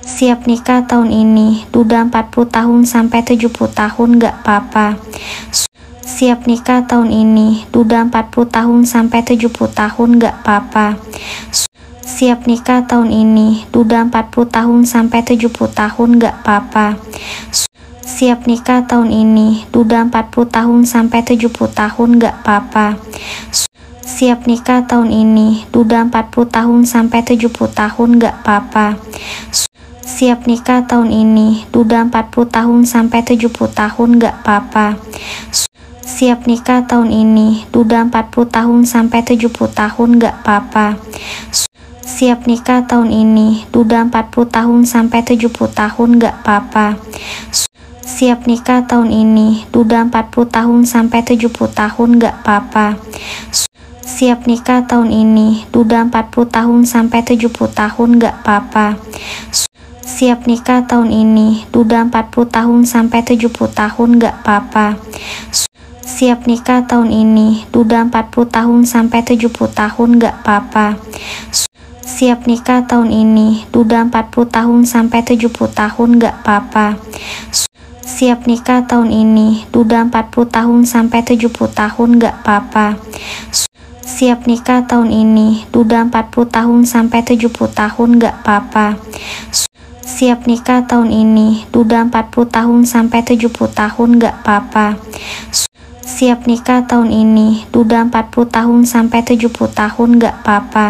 Siap nikah tahun ini, duda 40 tahun sampai 70 tahun gak apa-apa. Siap nikah tahun ini, duda 40 tahun sampai 70 tahun gak apa-apa. Siap nikah tahun ini, duda 40 tahun sampai 70 tahun gak apa-apa. Siap nikah tahun ini, duda 40 tahun sampai 70 tahun gak apa-apa. Siap nikah tahun ini, duda 40 tahun sampai 70 tahun gak apa-apa. Siap nikah tahun ini, duda 40 tahun sampai 70 tahun gak apa-apa. Siap nikah tahun ini, duda 40 tahun sampai 70 tahun gak apa-apa. Siap nikah tahun ini, duda 40 tahun sampai 70 tahun gak apa-apa. Siap nikah tahun ini, duda 40 tahun sampai 70 tahun gak apa-apa. Siap nikah tahun ini, duda 40 tahun sampai 70 tahun gak apa-apa. Siap nikah tahun ini, duda 40 tahun sampai 70 tahun gak apa-apa. Siap nikah tahun ini, duda 40 tahun sampai 70 tahun gak apa-apa. Siap nikah tahun ini, duda 40 tahun sampai 70 tahun gak apa-apa. Siap nikah tahun ini, duda 40 tahun sampai 70 tahun gak apa-apa. Siap nikah tahun ini, duda 40 tahun sampai 70 tahun gak apa-apa. Siap nikah tahun ini, duda 40 tahun sampai 70 tahun gak apa-apa. Siap nikah tahun ini, duda 40 tahun sampai 70 tahun gak apa-apa.